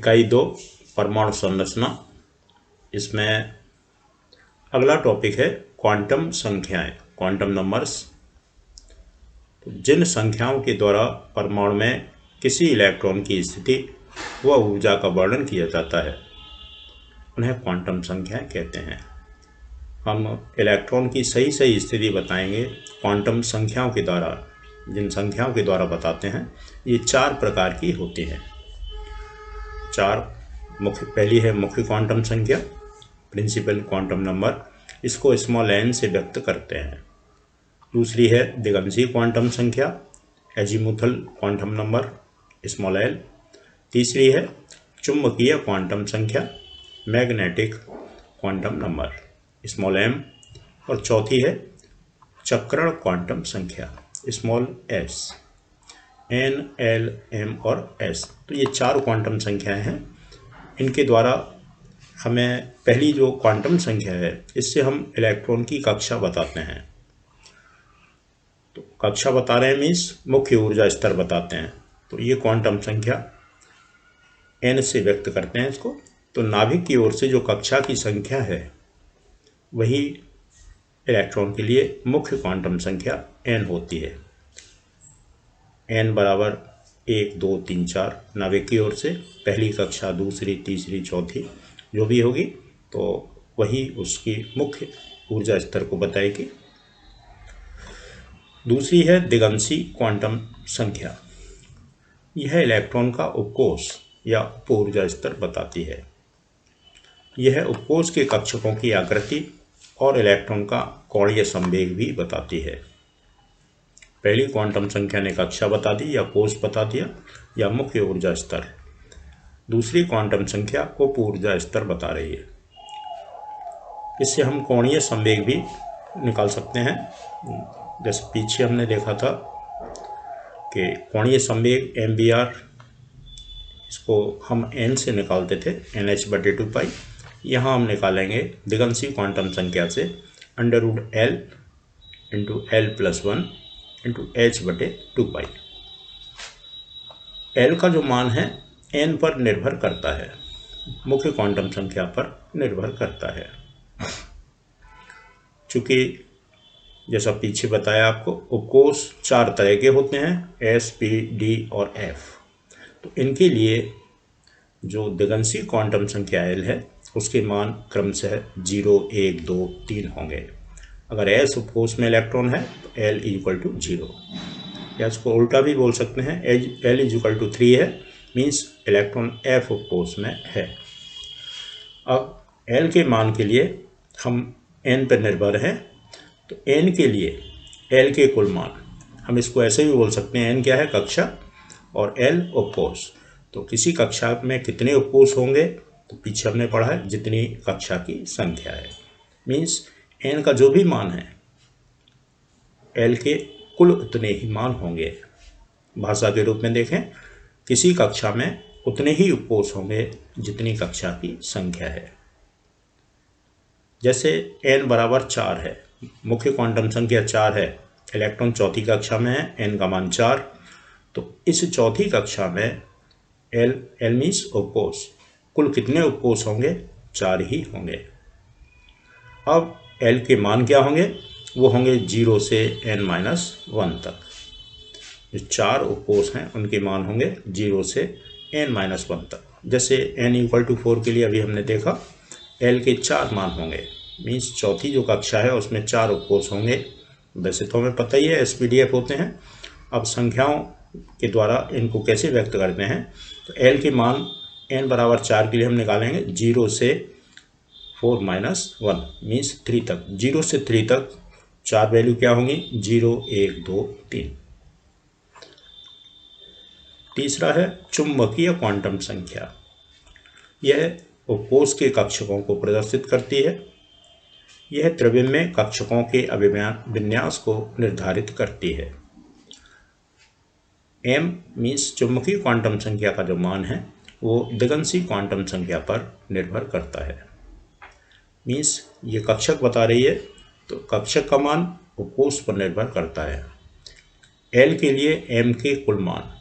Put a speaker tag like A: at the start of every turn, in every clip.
A: इकाई 2 परमाणु संरचना। इसमें अगला टॉपिक है क्वांटम संख्याएं, क्वांटम नंबर्स। तो जिन संख्याओं के द्वारा परमाणु में किसी इलेक्ट्रॉन की स्थिति व ऊर्जा का वर्णन किया जाता है उन्हें क्वांटम संख्याएं कहते हैं। हम इलेक्ट्रॉन की सही स्थिति बताएंगे क्वांटम संख्याओं के द्वारा। जिन संख्याओं के द्वारा बताते हैं ये 4 प्रकार की होती हैं। 4 मुख्य, पहली है मुख्य क्वांटम संख्या, प्रिंसिपल क्वांटम नंबर, इसको स्मॉल n से व्यक्त करते हैं। दूसरी है दिगंशी क्वांटम संख्या, azimuthal quantum number, small l। तीसरी है चुंबकीय क्वांटम संख्या, magnetic quantum number, small m। और चौथी है चक्रण क्वांटम संख्या, small s, n, l, m और s। तो ये 4 क्वांटम संख्याएं हैं। इनके द्वारा हमें पहली जो क्वांटम संख्या है इससे हम इलेक्ट्रॉन की कक्षा बताते हैं। तो कक्षा बता रहे हैं मीन्स मुख्य ऊर्जा स्तर बताते हैं। तो ये क्वांटम संख्या n से व्यक्त करते हैं इसको। तो नाभिक की ओर से जो कक्षा की संख्या है वही इलेक्ट्रॉन के लिए मुख्य क्वांटम संख्या n होती है। n बराबर 1, 2, 3, 4 नाभिक की ओर से पहली कक्षा, दूसरी, तीसरी, चौथी जो भी होगी तो वही उसकी मुख्य ऊर्जा स्तर को बताएगी। दूसरी है दिगंशी क्वांटम संख्या। यह इलेक्ट्रॉन का उपकोष या उप ऊर्जा स्तर बताती है। यह उपकोष के कक्षकों की आकृति और इलेक्ट्रॉन का कोणीय संवेग भी बताती है। पहली क्वांटम संख्या ने कक्षा बता दी या कोष बता दिया या मुख्य ऊर्जा स्तर। दूसरी क्वांटम संख्या उप ऊर्जा स्तर बता रही है। इससे हम कोणीय संवेग भी निकाल सकते हैं। जैसे पीछे हमने देखा था कि कोणीय संवेग MBR, इसको हम n से निकालते थे, NH/2π। यहाँ हम निकालेंगे दिगंशी क्वांटम संख्या से √L × L+1 × H/2π। L का जो मान है n पर निर्भर करता है, मुख्य क्वांटम संख्या पर निर्भर करता है। चूँकि जैसा पीछे बताया आपको उपकोष 4 तरह के होते हैं, S, P, D और F। तो इनके लिए जो दिगंशी क्वांटम संख्या L है उसके मान क्रमशः 0, 1, 2, 3 होंगे। अगर S उपकोष में इलेक्ट्रॉन है तो L = 0, या इसको उल्टा भी बोल सकते हैं, L = 3 है मीन्स इलेक्ट्रॉन F उपकोष में है। अब L के मान के लिए हम n पर निर्भर हैं, तो n के लिए L के कुल मान, हम इसको ऐसे भी बोल सकते हैं, n क्या है कक्षा और L उपकोष। तो किसी कक्षा में कितने उपकोष होंगे तो पीछे हमने पढ़ा है जितनी कक्षा की संख्या है, मीन्स n का जो भी मान है L के कुल उतने ही मान होंगे। भाषा के रूप में देखें, किसी कक्षा में उतने ही उपकोष होंगे जितनी कक्षा की संख्या है। जैसे n बराबर 4 है, मुख्य क्वांटम संख्या 4 है, इलेक्ट्रॉन चौथी कक्षा में है, n का मान 4। तो इस चौथी कक्षा में L मीन्स उपकोष, कुल कितने उपकोष होंगे? 4 ही होंगे। अब L के मान क्या होंगे? वो होंगे 0 से n-1 तक। जो 4 उपकोष हैं उनके मान होंगे 0 से n-1 तक। जैसे n = 4 के लिए अभी हमने देखा L के 4 मान होंगे, मीन्स चौथी जो कक्षा है उसमें 4 उपकोष होंगे। वैसे तो हमें पता ही है SPDF होते हैं। अब संख्याओं के द्वारा इनको कैसे व्यक्त करते हैं, तो L के मान n बराबर 4 के लिए हम निकालेंगे 0 से 4-1 मीन्स 3 तक। 0 से 3 तक 4 वैल्यू क्या होंगी? 0, 1, 2, 3। तीसरा है चुंबकीय क्वांटम संख्या। यह उपकोष के कक्षकों को प्रदर्शित करती है। यह त्रिविमीय कक्षकों के अभिविन्यास को निर्धारित करती है। m मीन्स चुंबकीय क्वांटम संख्या का जो मान है वो दिगंशी क्वांटम संख्या पर निर्भर करता है। मीन्स ये कक्षक बता रही है, तो कक्षक का मान उपकोष पर निर्भर करता है। L के लिए m के कुल मान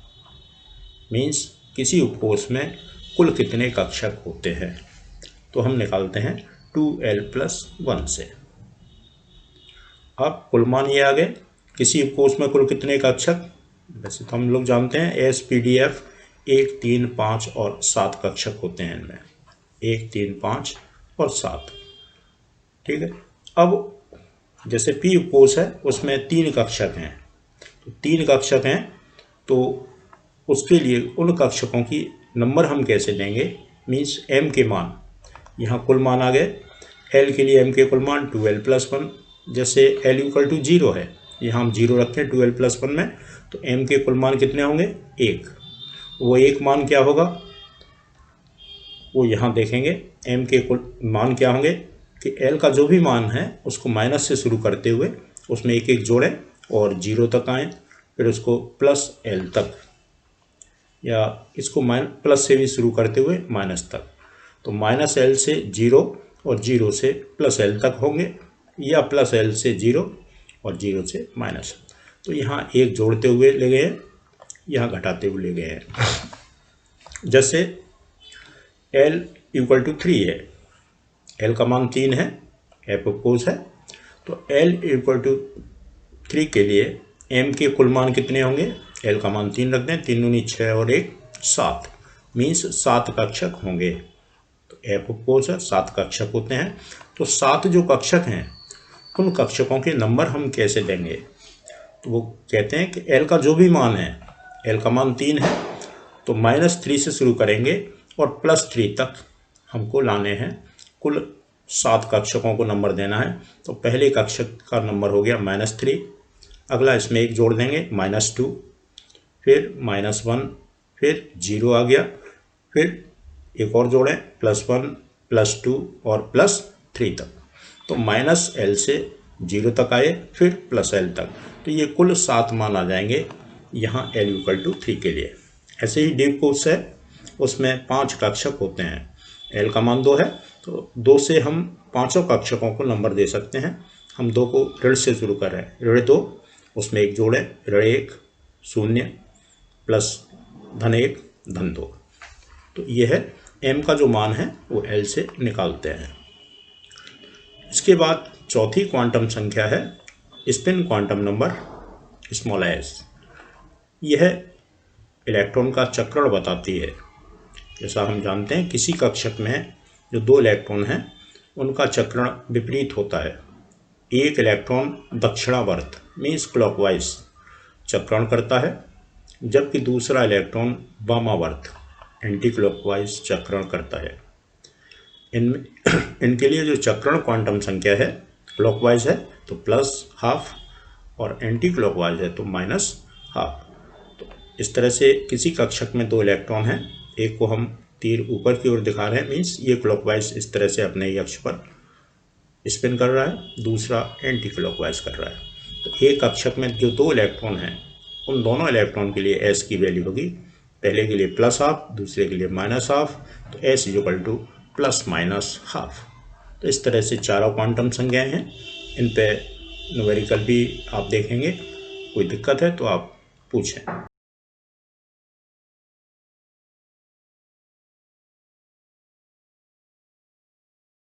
A: मीन्स किसी उपकोष में कुल कितने कक्षक होते हैं, तो हम निकालते हैं 2l+1 से। अब कुल मान ये आ गए। किसी कोष में कुल कितने कक्षक, वैसे तो हम लोग जानते हैं SPDF 1, 3, 5 और 7 कक्षक होते हैं इनमें, 1, 3, 5 और 7। ठीक है। अब जैसे P कोष है उसमें 3 कक्षक हैं, तो 3 कक्षक हैं, तो उसके लिए उन कक्षकों की नंबर हम कैसे लेंगे, मीन्स m के मान, यहाँ कुल मान आ गए। l के लिए m के कुल मान 2l+1, जैसे l = 0 है, यहाँ हम 0 रखें 2l+1 में, तो m के कुल मान कितने होंगे, 1। वो एक मान क्या होगा, वो यहाँ देखेंगे। m के कुल मान क्या होंगे कि l का जो भी मान है उसको माइनस से शुरू करते हुए उसमें एक एक जोड़ें और 0 तक आएँ, फिर उसको +l तक, या इसको प्लस से भी शुरू करते हुए माइनस तक, तो -l से 0 और 0 से +l तक होंगे, या +l से 0 और 0 से माइनस। तो यहाँ एक जोड़ते हुए ले गए हैं, यहाँ घटाते हुए ले गए हैं। जैसे l = 3 है, l का मान 3 है, f कोष है, तो l = 3 के लिए m के कुल मान कितने होंगे, l का मान 3 रख दें, 3 दूनी 6 और 1 7, मीन्स 7 कक्षक होंगे। तो f कोष है, 7 कक्षक होते हैं। तो 7 जो कक्षक हैं उन कक्षकों के नंबर हम कैसे देंगे, तो वो कहते हैं कि l का जो भी मान है, l का मान 3 है, तो -3 से शुरू करेंगे और +3 तक हमको लाने हैं। कुल 7 कक्षकों को नंबर देना है। तो पहले कक्षक का नंबर हो गया -3, अगला इसमें एक जोड़ देंगे -2, फिर -1, फिर 0 आ गया, फिर एक और जोड़ें +1, +2 और +3 तक, तो -l से 0 तक आए, फिर +l तक, तो ये कुल 7 मान आ जाएंगे यहाँ l = 3 के लिए। ऐसे ही डीप कोष है, उसमें 5 कक्षक होते हैं, l का मान 2 है, तो 2 से हम पाँचों कक्षकों को नंबर दे सकते हैं। हम 2 को ऋण से शुरू कर रहे हैं, ऋण 2, उसमें एक जोड़ें ऋण 1, 0 प्लस -1 -2, तो ये है m का जो मान है वो l से निकालते हैं। इसके बाद चौथी क्वांटम संख्या है स्पिन क्वांटम नंबर s। यह इलेक्ट्रॉन का चक्रण बताती है। जैसा हम जानते हैं किसी कक्षक में जो 2 इलेक्ट्रॉन हैं उनका चक्रण विपरीत होता है। एक इलेक्ट्रॉन दक्षिणावर्त मीन्स क्लॉकवाइज चक्रण करता है, जबकि दूसरा इलेक्ट्रॉन वामावर्त एंटी क्लॉकवाइज चक्रण करता है। इनके लिए जो चक्रण क्वांटम संख्या है, क्लॉकवाइज है तो +12 और एंटी क्लॉकवाइज है तो -12। तो इस तरह से किसी कक्षक में 2 इलेक्ट्रॉन हैं, एक को हम तीर ऊपर की ओर दिखा रहे हैं, मीन्स ये क्लॉकवाइज इस तरह से अपने अक्ष पर स्पिन कर रहा है, दूसरा एंटी क्लॉकवाइज कर रहा है। तो एक कक्षक में जो 2 इलेक्ट्रॉन हैं उन दोनों इलेक्ट्रॉन के लिए s की वैल्यू होगी, पहले के लिए +12, दूसरे के लिए -12, तो s = +-12। तो इस तरह से चारों क्वांटम संख्याएं हैं। इन पे न्यूमेरिकल भी आप देखेंगे, कोई दिक्कत है तो आप पूछें।